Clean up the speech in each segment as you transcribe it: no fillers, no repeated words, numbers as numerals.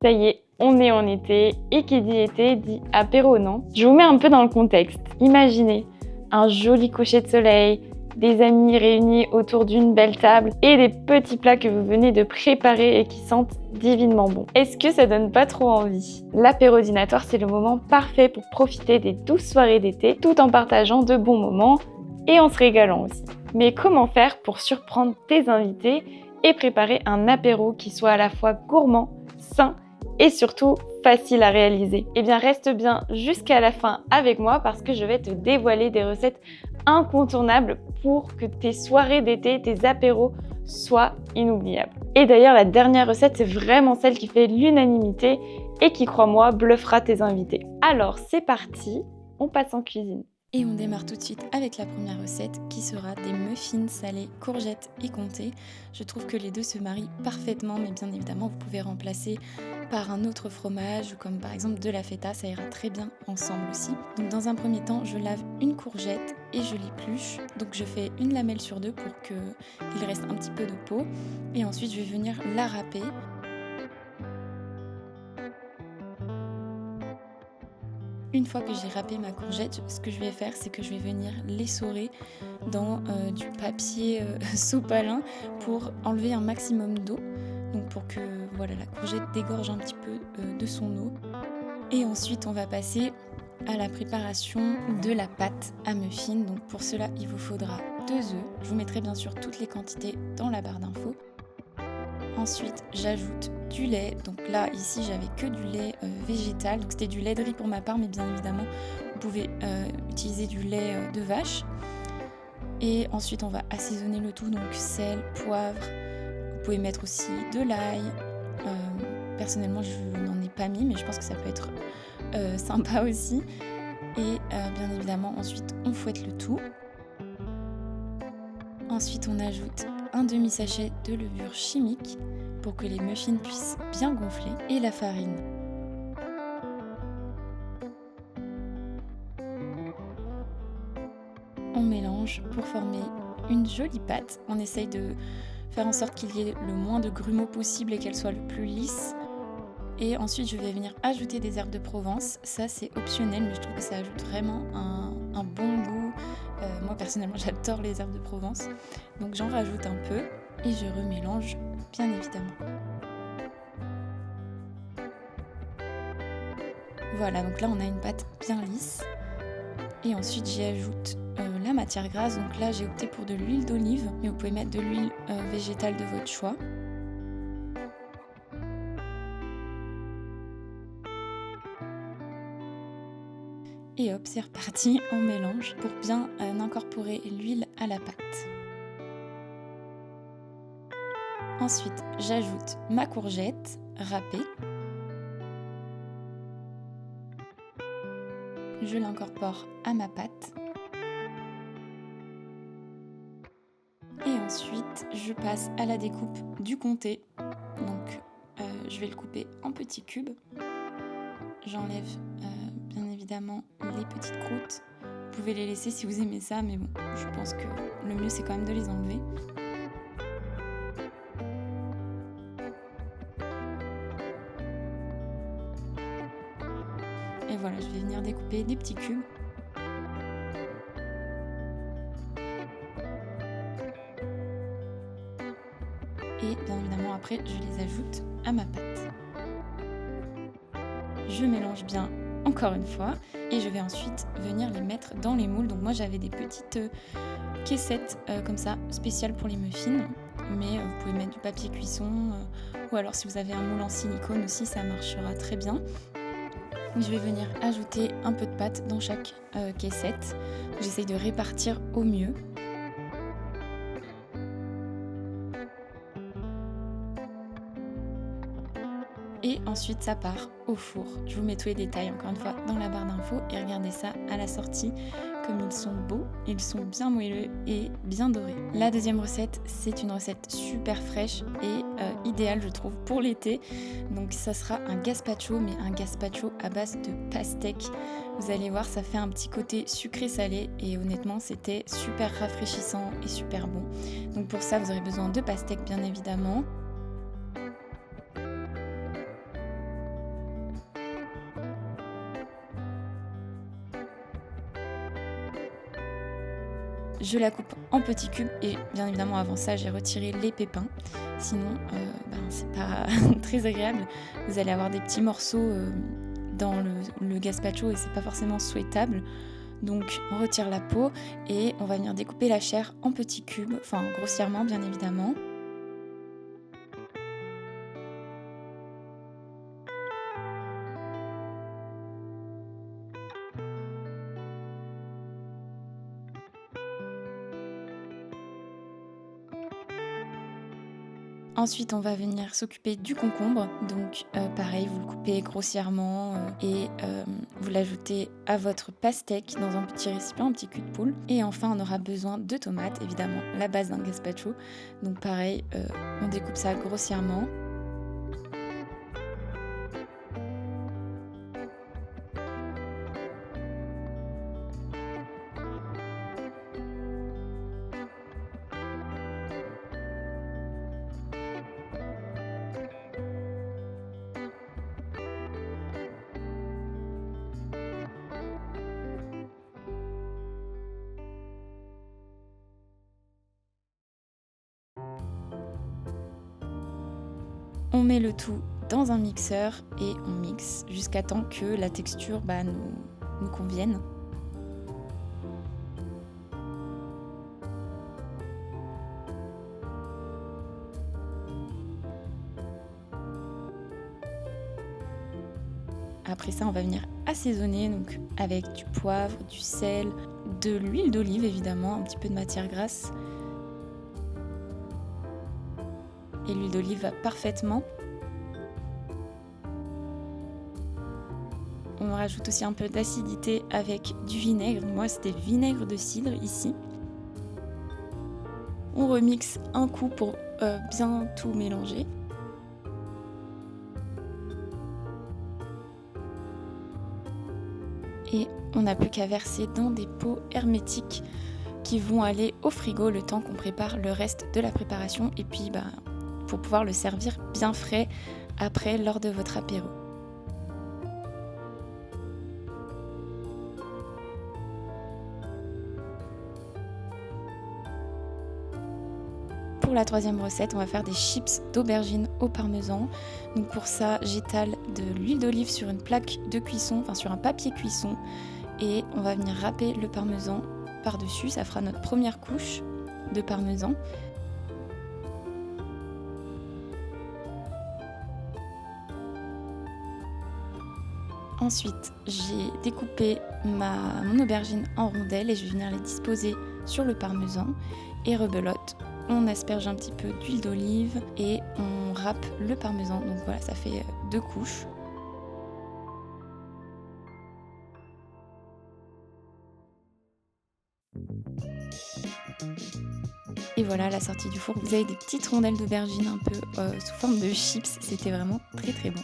Ça y est, on est en été, et qui dit été dit apéro, non? Je vous mets un peu dans le contexte. Imaginez un joli coucher de soleil, des amis réunis autour d'une belle table et des petits plats que vous venez de préparer et qui sentent divinement bon. Est-ce que ça donne pas trop envie? L'apéro dînatoire, c'est le moment parfait pour profiter des douces soirées d'été tout en partageant de bons moments et en se régalant aussi. Mais comment faire pour surprendre tes invités et préparer un apéro qui soit à la fois gourmand, sain et surtout facile à réaliser? Eh bien, reste bien jusqu'à la fin avec moi parce que je vais te dévoiler des recettes incontournables pour que tes soirées d'été, tes apéros soient inoubliables. Et d'ailleurs, la dernière recette, c'est vraiment celle qui fait l'unanimité et qui, crois-moi, bluffera tes invités. Alors, c'est parti, on passe en cuisine. Et on démarre tout de suite avec la première recette qui sera des muffins salés courgettes et comté. Je trouve que les deux se marient parfaitement, mais bien évidemment vous pouvez remplacer par un autre fromage ou comme par exemple de la feta, ça ira très bien ensemble aussi. Donc dans un premier temps, je lave une courgette et je l'épluche. Donc je fais une lamelle sur deux pour qu'il reste un petit peu de peau. Et ensuite je vais venir la râper. Une fois que j'ai râpé ma courgette, ce que je vais faire, c'est que je vais venir l'essorer dans du papier sopalin pour enlever un maximum d'eau. Donc pour que voilà, la courgette dégorge un petit peu de son eau. Et ensuite, on va passer à la préparation de la pâte à muffins. Donc pour cela, il vous faudra 2 œufs. Je vous mettrai bien sûr toutes les quantités dans la barre d'infos. Ensuite, j'ajoute du lait. Donc là, ici, j'avais que du lait végétal. Donc c'était du lait de riz pour ma part, mais bien évidemment, vous pouvez utiliser du lait de vache. Et ensuite, on va assaisonner le tout. Donc sel, poivre. Vous pouvez mettre aussi de l'ail. Personnellement, je n'en ai pas mis, mais je pense que ça peut être sympa aussi. Et bien évidemment, ensuite, on fouette le tout. Ensuite, on ajoute un demi-sachet de levure chimique pour que les muffins puissent bien gonfler et la farine. On mélange pour former une jolie pâte. On essaye de faire en sorte qu'il y ait le moins de grumeaux possible et qu'elle soit le plus lisse. Et ensuite, je vais venir ajouter des herbes de Provence. Ça, c'est optionnel, mais je trouve que ça ajoute vraiment un bon goût. Moi, personnellement, j'adore les herbes de Provence. Donc, j'en rajoute un peu et je remélange, bien évidemment. Voilà, donc là, on a une pâte bien lisse. Et ensuite, j'y ajoute la matière grasse. Donc là, j'ai opté pour de l'huile d'olive, mais vous pouvez mettre de l'huile végétale de votre choix. Et hop, c'est reparti, on mélange pour bien incorporer l'huile à la pâte. Ensuite, j'ajoute ma courgette râpée. Je l'incorpore à ma pâte. Et ensuite, je passe à la découpe du comté. Donc, je vais le couper en petits cubes. J'enlève bien évidemment les petites croûtes. Vous pouvez les laisser si vous aimez ça, mais bon, je pense que le mieux c'est quand même de les enlever. Et voilà, je vais venir découper des petits cubes. Et bien évidemment après, je les ajoute à ma pâte. Je mélange bien encore une fois et je vais ensuite venir les mettre dans les moules. Donc moi j'avais des petites caissettes comme ça spéciales pour les muffins, mais vous pouvez mettre du papier cuisson ou alors si vous avez un moule en silicone aussi, ça marchera très bien. Je vais venir ajouter un peu de pâte dans chaque caissette. J'essaye de répartir au mieux. Et ensuite ça part au four. Je vous mets tous les détails encore une fois dans la barre d'infos et regardez ça à la sortie comme ils sont beaux, ils sont bien moelleux et bien dorés. La deuxième recette, c'est une recette super fraîche et idéale je trouve pour l'été. Donc ça sera un gazpacho, mais un gazpacho à base de pastèque. Vous allez voir, ça fait un petit côté sucré-salé et honnêtement c'était super rafraîchissant et super bon. Donc pour ça vous aurez besoin de pastèque bien évidemment. Je la coupe en petits cubes et bien évidemment avant ça j'ai retiré les pépins. Sinon c'est pas très agréable. Vous allez avoir des petits morceaux dans le gazpacho et c'est pas forcément souhaitable. Donc on retire la peau et on va venir découper la chair en petits cubes, enfin grossièrement bien évidemment. Ensuite, on va venir s'occuper du concombre. Donc, pareil, vous le coupez grossièrement et vous l'ajoutez à votre pastèque dans un petit récipient, un petit cul de poule. Et enfin, on aura besoin de tomates, évidemment, la base d'un gazpacho. Donc, pareil, on découpe ça grossièrement. On met le tout dans un mixeur et on mixe jusqu'à temps que la texture nous convienne. Après ça, on va venir assaisonner donc avec du poivre, du sel, de l'huile d'olive évidemment, un petit peu de matière grasse. Et l'huile d'olive va parfaitement. On rajoute aussi un peu d'acidité avec du vinaigre. Moi, c'était le vinaigre de cidre ici. On remixe un coup pour bien tout mélanger. Et on n'a plus qu'à verser dans des pots hermétiques qui vont aller au frigo le temps qu'on prépare le reste de la préparation et puis pour pouvoir le servir bien frais après lors de votre apéro. Pour la troisième recette, on va faire des chips d'aubergine au parmesan. Donc pour ça, j'étale de l'huile d'olive sur une plaque de cuisson, enfin sur un papier cuisson, et on va venir râper le parmesan par-dessus. Ça fera notre première couche de parmesan. Ensuite, j'ai découpé mon aubergine en rondelles et je vais venir les disposer sur le parmesan et rebelote. On asperge un petit peu d'huile d'olive et on râpe le parmesan. Donc voilà, ça fait 2 couches. Et voilà la sortie du four. Vous avez des petites rondelles d'aubergine un peu sous forme de chips. C'était vraiment très très bon.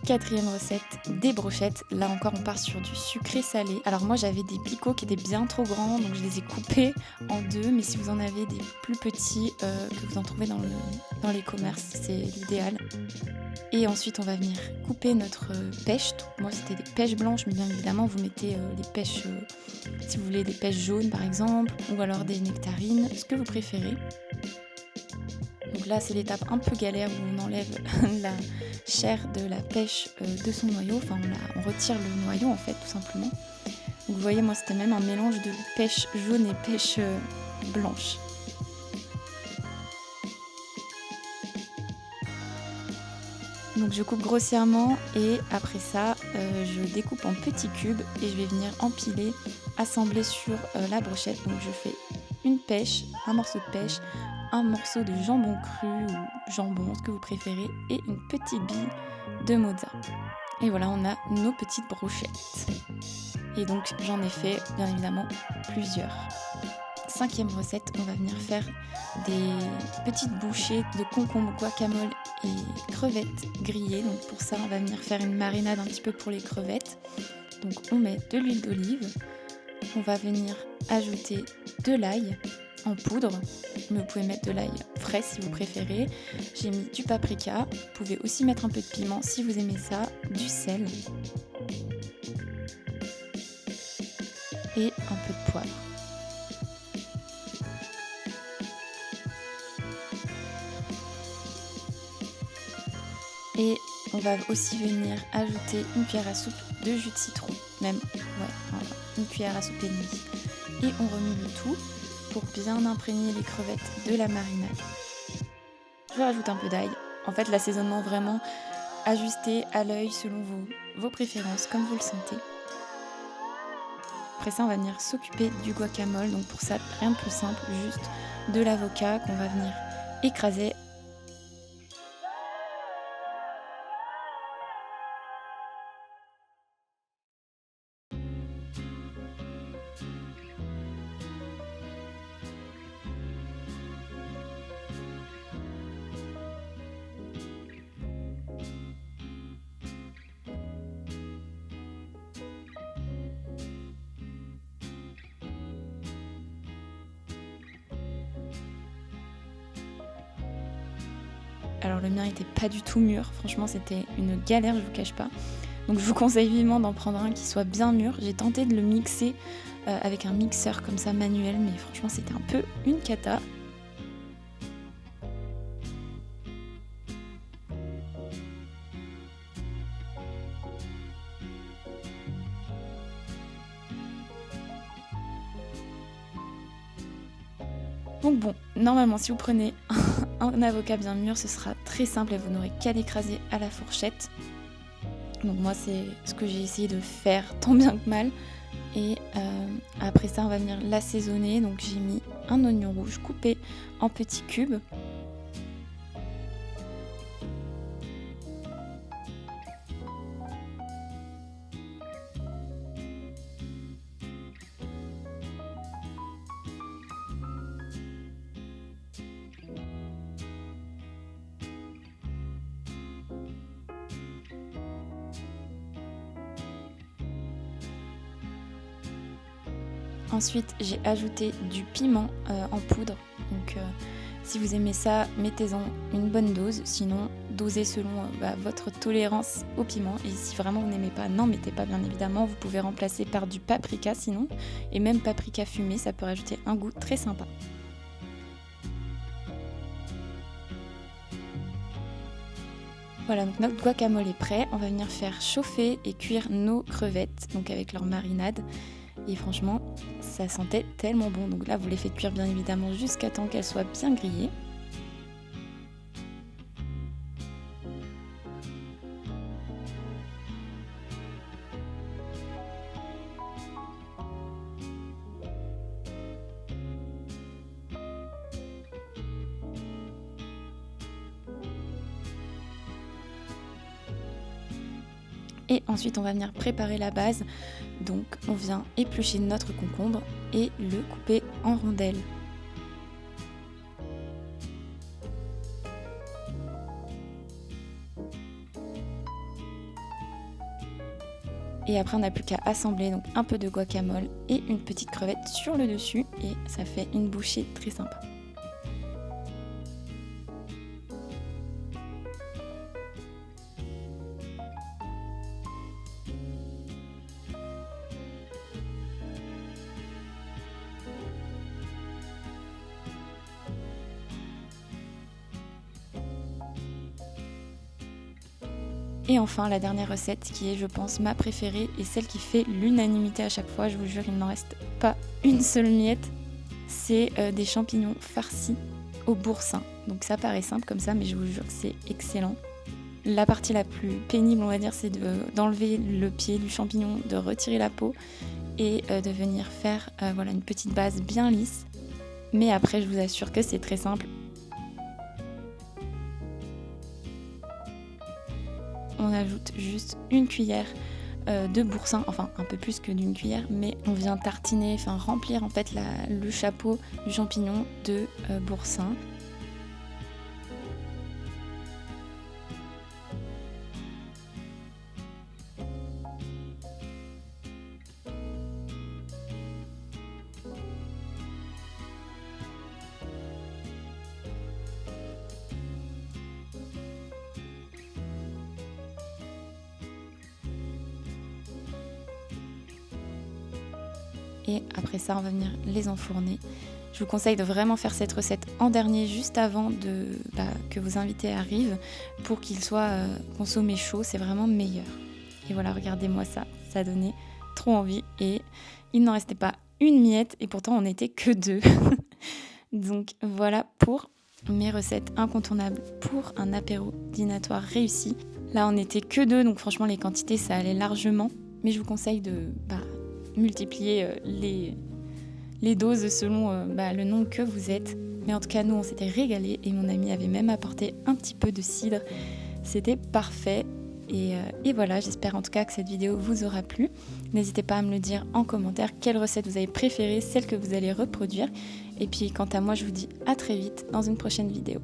Quatrième recette, des brochettes. Là encore, on part sur du sucré salé. Alors moi, j'avais des picots qui étaient bien trop grands, donc je les ai coupés en 2. Mais si vous en avez des plus petits, que vous en trouvez dans les commerces, c'est l'idéal. Et ensuite, on va venir couper notre pêche. Donc, moi, c'était des pêches blanches, mais bien évidemment, vous mettez les pêches, si vous voulez, des pêches jaunes par exemple, ou alors des nectarines, ce que vous préférez. Donc là, c'est l'étape un peu galère où on enlève la chair de la pêche de son noyau. Enfin, on retire le noyau en fait, tout simplement. Donc vous voyez, moi, c'était même un mélange de pêche jaune et pêche blanche. Donc je coupe grossièrement et après ça, je découpe en petits cubes et je vais venir empiler, assembler sur la brochette. Donc je fais une pêche, un morceau de pêche, un morceau de jambon cru ou jambon, ce que vous préférez, et une petite bille de mozza. Et voilà, on a nos petites brochettes. Et donc j'en ai fait bien évidemment plusieurs. Cinquième recette, on va venir faire des petites bouchées de concombre, guacamole et crevettes grillées. Donc pour ça, on va venir faire une marinade un petit peu pour les crevettes. Donc on met de l'huile d'olive, on va venir ajouter de l'ail en poudre, mais vous pouvez mettre de l'ail frais si vous préférez. J'ai mis du paprika, vous pouvez aussi mettre un peu de piment si vous aimez ça, du sel. et un peu de poivre. Et on va aussi venir ajouter une cuillère à soupe de jus de citron, même, voilà, une cuillère à soupe et demie. Et on remue le tout pour bien imprégner les crevettes de la marinade. Je rajoute un peu d'ail. En fait, l'assaisonnement vraiment ajusté à l'œil selon vos préférences, comme vous le sentez. Après ça, on va venir s'occuper du guacamole. Donc pour ça, rien de plus simple, juste de l'avocat qu'on va venir écraser. Alors le mien était pas du tout mûr, franchement c'était une galère, je vous cache pas. Donc je vous conseille vivement d'en prendre un qui soit bien mûr. J'ai tenté de le mixer avec un mixeur comme ça manuel, mais franchement c'était un peu une cata. Donc bon, normalement si vous prenez un avocat bien mûr, ce sera très simple et vous n'aurez qu'à l'écraser à la fourchette. Donc moi c'est ce que j'ai essayé de faire tant bien que mal. Et après ça on va venir l'assaisonner. Donc j'ai mis un oignon rouge coupé en petits cubes. Ensuite, j'ai ajouté du piment en poudre. Donc, si vous aimez ça, mettez-en une bonne dose. Sinon, dosez selon votre tolérance au piment. Et si vraiment vous n'aimez pas, n'en mettez pas, bien évidemment. Vous pouvez remplacer par du paprika sinon. Et même paprika fumé, ça peut rajouter un goût très sympa. Voilà, donc notre guacamole est prêt. On va venir faire chauffer et cuire nos crevettes, donc avec leur marinade. Et franchement, ça sentait tellement bon. Donc là, vous les faites cuire bien évidemment jusqu'à temps qu'elles soient bien grillées. Et ensuite, on va venir préparer la base. Donc, on vient éplucher notre concombre et le couper en rondelles. Et après, on n'a plus qu'à assembler donc un peu de guacamole et une petite crevette sur le dessus. Et ça fait une bouchée très sympa. Et enfin, la dernière recette qui est, je pense, ma préférée et celle qui fait l'unanimité à chaque fois, je vous jure, il n'en reste pas une seule miette, c'est des champignons farcis au boursin. Donc ça paraît simple comme ça, mais je vous jure que c'est excellent. La partie la plus pénible, on va dire, c'est d'enlever le pied du champignon, de retirer la peau et de venir faire une petite base bien lisse. Mais après, je vous assure que c'est très simple. On ajoute juste une cuillère de boursin, enfin un peu plus que d'une cuillère, mais on vient tartiner, enfin remplir en fait le chapeau du champignon de boursin. et après ça on va venir les enfourner. Je vous conseille de vraiment faire cette recette en dernier, juste avant que vos invités arrivent, pour qu'ils soient consommés chauds, c'est vraiment meilleur. Et voilà, regardez-moi ça, ça donnait trop envie et il n'en restait pas une miette et pourtant on n'était que 2. Donc voilà pour mes recettes incontournables pour un apéro dînatoire réussi. Là on n'était que 2, donc franchement les quantités ça allait largement, mais je vous conseille de multiplier les doses selon le nombre que vous êtes. Mais en tout cas, nous, on s'était régalés et mon ami avait même apporté un petit peu de cidre. C'était parfait. Et voilà, j'espère en tout cas que cette vidéo vous aura plu. N'hésitez pas à me le dire en commentaire quelle recette vous avez préférée, celle que vous allez reproduire. Et puis, quant à moi, je vous dis à très vite dans une prochaine vidéo.